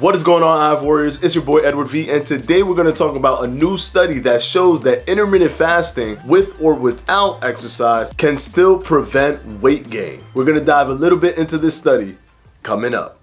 What is going on, Hive Warriors? It's your boy Edward V, and today we're going to talk about a new study that shows that intermittent fasting with or without exercise can still prevent weight gain. We're going to dive a little bit into this study coming up.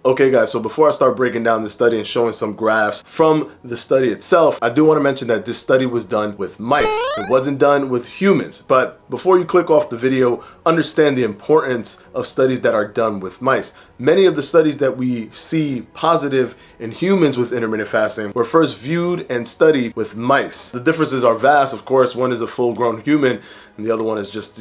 Okay guys, so before I start breaking down the study and showing some graphs from the study itself, I do want to mention that this study was done with mice. It wasn't done with humans. But before you click off the video, understand the importance of studies that are done with mice. Many of the studies that we see positive in humans with intermittent fasting were first viewed and studied with mice. The differences are vast, of course. One is a full-grown human and the other one is just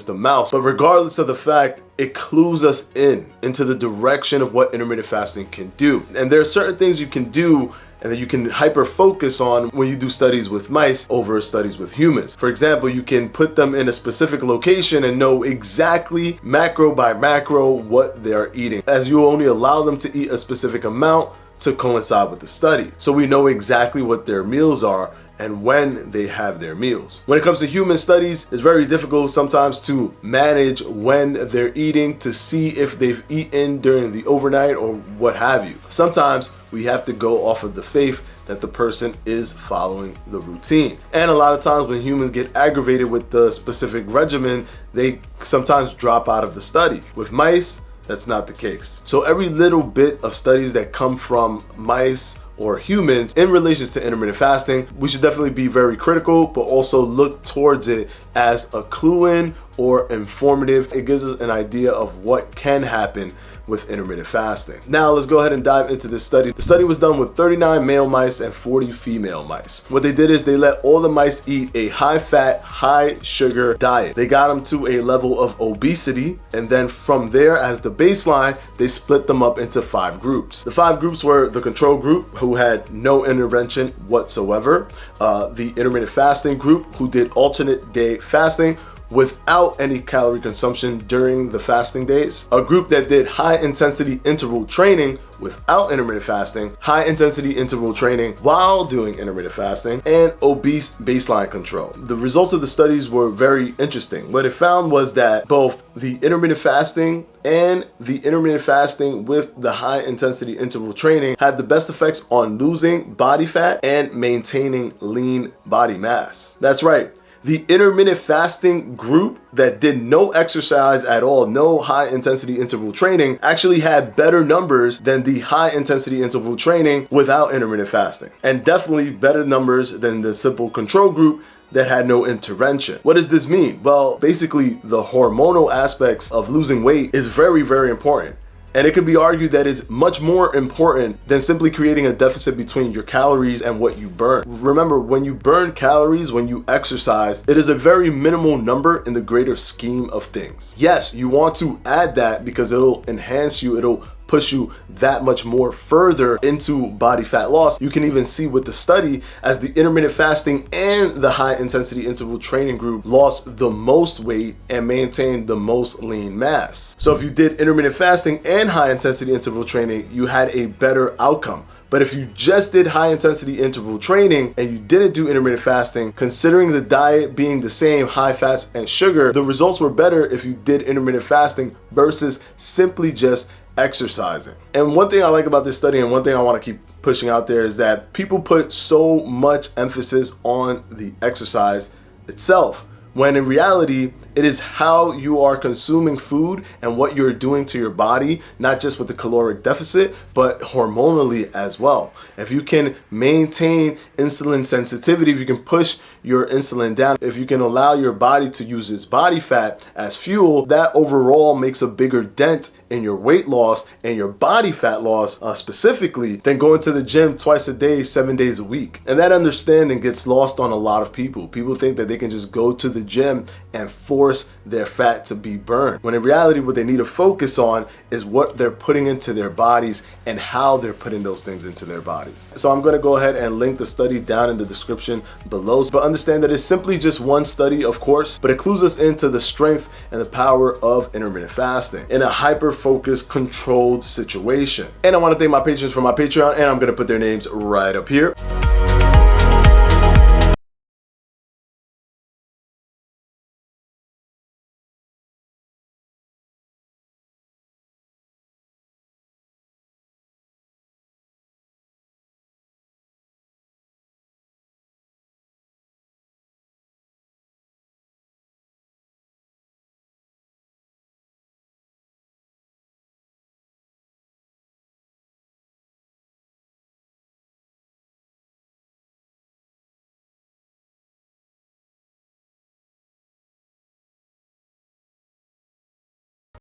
a mouse. But regardless of the fact, it clues us into the direction of what intermittent fasting can do. And there are certain things you can do and that you can hyper focus on when you do studies with mice over studies with humans. For example, you can put them in a specific location and know exactly macro by macro what they're eating, as you only allow them to eat a specific amount to coincide with the study. So we know exactly what their meals are and when they have their meals. When it comes to human studies, it's very difficult sometimes to manage when they're eating to see if they've eaten during the overnight or what have you. Sometimes we have to go off of the faith that the person is following the routine. And a lot of times when humans get aggravated with the specific regimen, they sometimes drop out of the study. With mice, that's not the case. So every little bit of studies that come from mice or humans in relation to intermittent fasting, we should definitely be very critical, but also look towards it as a clue-in or informative. It gives us an idea of what can happen with intermittent fasting. Now let's go ahead and dive into this study. The study was done with 39 male mice and 40 female mice. What they did is they let all the mice eat a high-fat, high-sugar diet. They got them to a level of obesity, and then from there, as the baseline, they split them up into 5 groups. The 5 groups were the control group, who had no intervention whatsoever, the intermittent fasting group, who did alternate day fasting without any calorie consumption during the fasting days, a group that did high intensity interval training without intermittent fasting, high intensity interval training while doing intermittent fasting, and obese baseline control. The results of the studies were very interesting. What it found was that both the intermittent fasting and the intermittent fasting with the high intensity interval training had the best effects on losing body fat and maintaining lean body mass. That's right. The intermittent fasting group that did no exercise at all, no high intensity interval training, actually had better numbers than the high intensity interval training without intermittent fasting, and definitely better numbers than the simple control group that had no intervention. What does this mean? Well, basically the hormonal aspects of losing weight is very, very important. And it could be argued that it's much more important than simply creating a deficit between your calories and what you burn. Remember, when you burn calories, when you exercise, it is a very minimal number in the greater scheme of things. Yes, you want to add that because it'll enhance you, it'll push you that much more further into body fat loss. You can even see with the study as the intermittent fasting and the high intensity interval training group lost the most weight and maintained the most lean mass. So if you did intermittent fasting and high intensity interval training, you had a better outcome. But if you just did high intensity interval training and you didn't do intermittent fasting, considering the diet being the same, high fats and sugar, the results were better if you did intermittent fasting versus simply just exercising. And one thing I like about this study, and one thing I want to keep pushing out there, is that people put so much emphasis on the exercise itself, when in reality, it is how you are consuming food and what you're doing to your body, not just with the caloric deficit, but hormonally as well. If you can maintain insulin sensitivity, if you can push your insulin down, if you can allow your body to use its body fat as fuel, that overall makes a bigger dent in your weight loss and your body fat loss specifically than going to the gym twice a day, 7 days a week. And that understanding gets lost on a lot of people. People think that they can just go to the gym and force their fat to be burned, when in reality what they need to focus on is what they're putting into their bodies and how they're putting those things into their bodies. So I'm going to go ahead and link the study down in the description below, but understand that it's simply just one study, of course, but it clues us into the strength and the power of intermittent fasting in a hyper-focused, controlled situation. And I want to thank my patrons for my Patreon, and I'm going to put their names right up here.